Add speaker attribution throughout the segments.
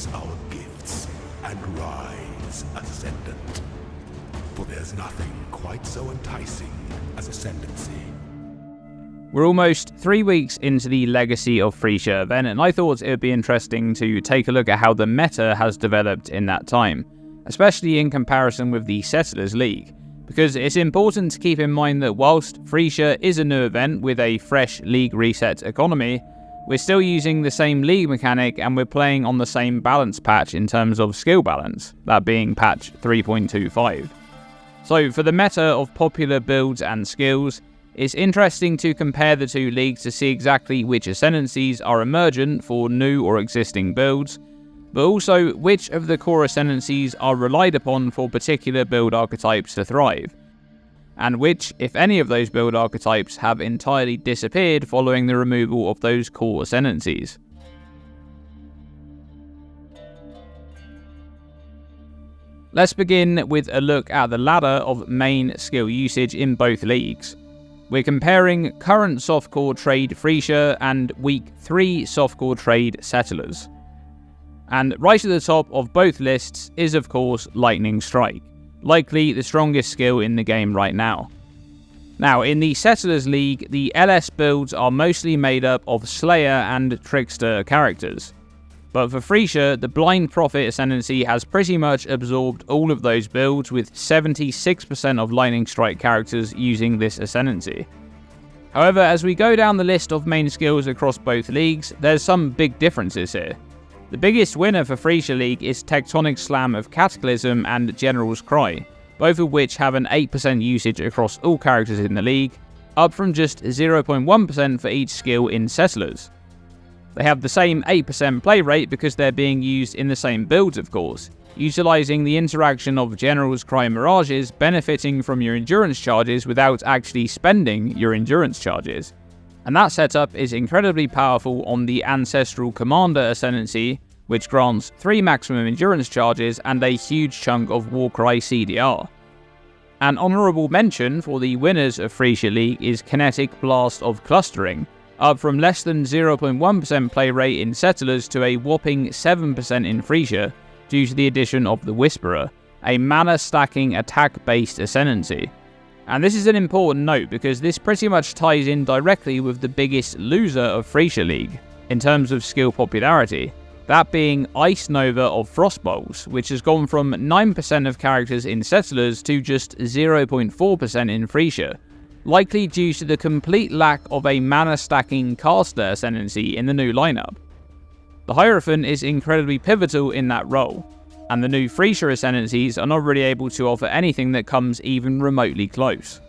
Speaker 1: embrace our gifts and rise ascendant. For there's nothing quite so enticing as ascendancy.
Speaker 2: We're almost 3 weeks into the Legacy of Phrecia event, and I thought it would be interesting to take a look at how the meta has developed in that time, especially in comparison with the Settlers League, because it's important to keep in mind that whilst Phrecia is a new event with a fresh league reset economy, we're still using the same league mechanic and we're playing on the same balance patch in terms of skill balance, that being patch 3.25. So for the meta of popular builds and skills, it's interesting to compare the two leagues to see exactly which Ascendancies are emergent for new or existing builds, but also which of the core Ascendancies are relied upon for particular build archetypes to thrive, and which, if any of those build archetypes, have entirely disappeared following the removal of those core Ascendancies. Let's begin with a look at the ladder of main skill usage in both leagues. We're comparing current softcore trade Phrecia and week 3 softcore trade Settlers. And right at the top of both lists is of course Lightning Strike, likely the strongest skill in the game right now. Now in the Settlers League, the LS builds are mostly made up of Slayer and Trickster characters. But for Phrecia, the Blind Prophet Ascendancy has pretty much absorbed all of those builds, with 76% of Lightning Strike characters using this Ascendancy. However, as we go down the list of main skills across both leagues, there's some big differences here. The biggest winner for Phrecia League is Tectonic Slam of Cataclysm and General's Cry, both of which have an 8% usage across all characters in the league, up from just 0.1% for each skill in Settlers. They have the same 8% play rate because they're being used in the same builds of course, utilising the interaction of General's Cry Mirages benefiting from your endurance charges without actually spending your endurance charges. And that setup is incredibly powerful on the Ancestral Commander Ascendancy, which grants 3 maximum endurance charges and a huge chunk of Warcry CDR. An honourable mention for the winners of Phrecia League is Kinetic Blast of Clustering, up from less than 0.1% play rate in Settlers to a whopping 7% in Phrecia due to the addition of the Whisperer, a mana stacking attack based Ascendancy. And this is an important note because this pretty much ties in directly with the biggest loser of Phrecia League in terms of skill popularity, that being Ice Nova of Frostbolts, which has gone from 9% of characters in Settlers to just 0.4% in Phrecia, likely due to the complete lack of a mana stacking caster Ascendancy in the new lineup. The Hierophant is incredibly pivotal in that role, and the new Phrecia Ascendancies are not really able to offer anything that comes even remotely close.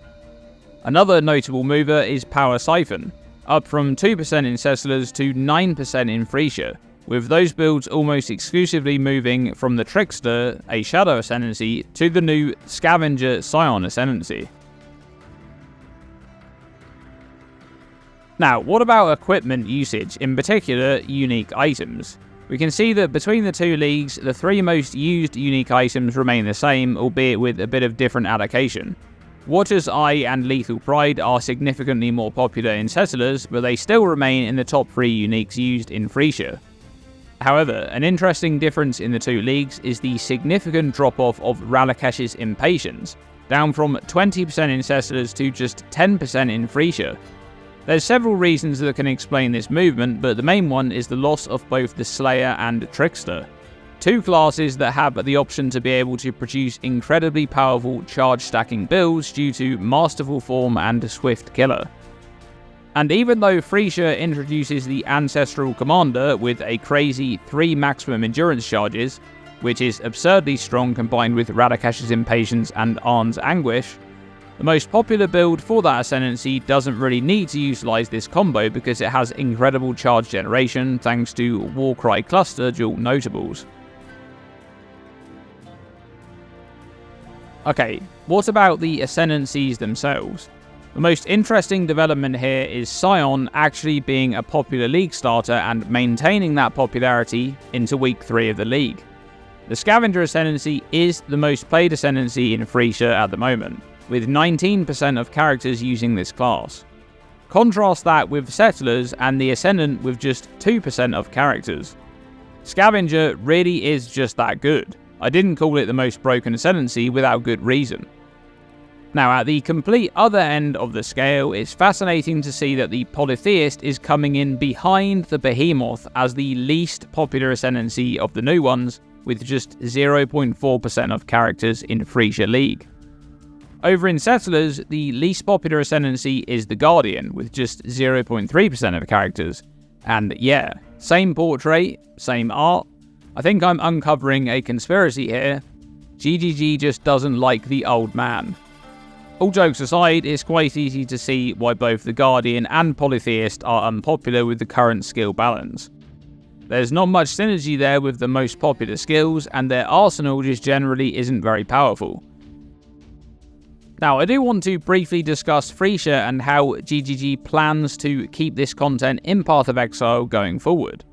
Speaker 2: Another notable mover is Power Siphon, up from 2% in Settlers to 9% in Phrecia, with those builds almost exclusively moving from the Trickster, a Shadow Ascendancy, to the new Scavenger Scion Ascendancy. Now, what about equipment usage, in particular unique items? We can see that between the two leagues, the 3 most used unique items remain the same, albeit with a bit of different allocation. Watcher's Eye and Lethal Pride are significantly more popular in Settlers, but they still remain in the top 3 uniques used in Phrecia. However, an interesting difference in the two leagues is the significant drop-off of Ralakesh's Impatience, down from 20% in Settlers to just 10% in Phrecia. There's several reasons that can explain this movement, but the main one is the loss of both the Slayer and Trickster, 2 classes that have the option to be able to produce incredibly powerful charge stacking builds due to Masterful Form and Swift Killer. And even though Phrecia introduces the Ancestral Commander with a crazy 3 maximum endurance charges, which is absurdly strong combined with Radakesh's Impatience and Arn's Anguish, the most popular build for that Ascendancy doesn't really need to utilise this combo because it has incredible charge generation thanks to Warcry Cluster dual notables. Okay, what about the Ascendancies themselves? The most interesting development here is Scion actually being a popular league starter and maintaining that popularity into week 3 of the league. The Scavenger Ascendancy is the most played Ascendancy in Phrecia at the moment, with 19% of characters using this class. Contrast that with Settlers and the Ascendant with just 2% of characters. Scavenger really is just that good. I didn't call it the most broken Ascendancy without good reason. Now, at the complete other end of the scale, it's fascinating to see that the Polytheist is coming in behind the Behemoth as the least popular Ascendancy of the new ones, with just 0.4% of characters in Phrecia League. Over in Settlers, the least popular Ascendancy is the Guardian, with just 0.3% of characters. And yeah, same portrait, same art. I think I'm uncovering a conspiracy here. GGG just doesn't like the old man. All jokes aside, it's quite easy to see why both the Guardian and Polytheist are unpopular with the current skill balance. There's not much synergy there with the most popular skills, and their arsenal just generally isn't very powerful. Now, I do want to briefly discuss Phrecia and how GGG plans to keep this content in Path of Exile going forward.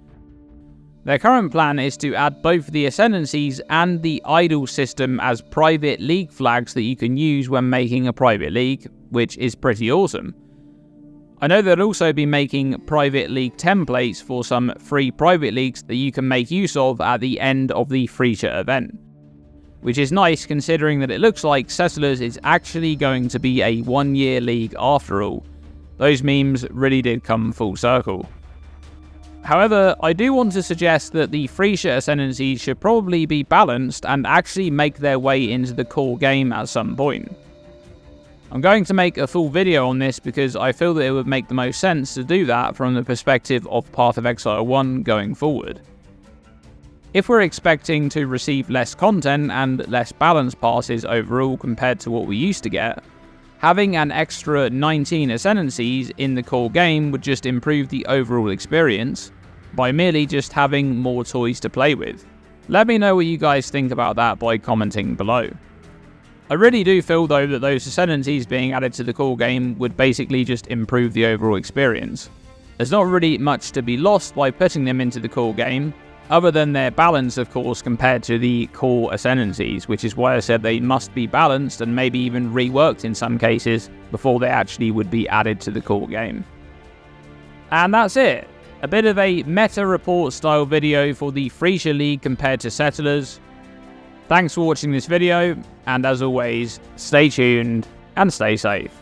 Speaker 2: Their current plan is to add both the Ascendancies and the Idol system as private league flags that you can use when making a private league, which is pretty awesome. I know they'll also be making private league templates for some free private leagues that you can make use of at the end of the Phrecia event. Which is nice considering that it looks like Settlers is actually going to be a 1-year league after all. Those memes really did come full circle. However, I do want to suggest that the Phrecia Ascendancies should probably be balanced and actually make their way into the core game at some point. I'm going to make a full video on this because I feel that it would make the most sense to do that from the perspective of Path of Exile 1 going forward. If we're expecting to receive less content and less balanced passes overall compared to what we used to get, having an extra 19 Ascendancies in the core game would just improve the overall experience by merely just having more toys to play with. Let me know what you guys think about that by commenting below. I really do feel though that those Ascendancies being added to the core game would basically just improve the overall experience. There's not really much to be lost by putting them into the core game, other than their balance of course compared to the core Ascendancies, which is why I said they must be balanced and maybe even reworked in some cases before they actually would be added to the core game. And that's it. A bit of a meta report style video for the Phrecia League compared to Settlers. Thanks for watching this video, and as always, stay tuned and stay safe.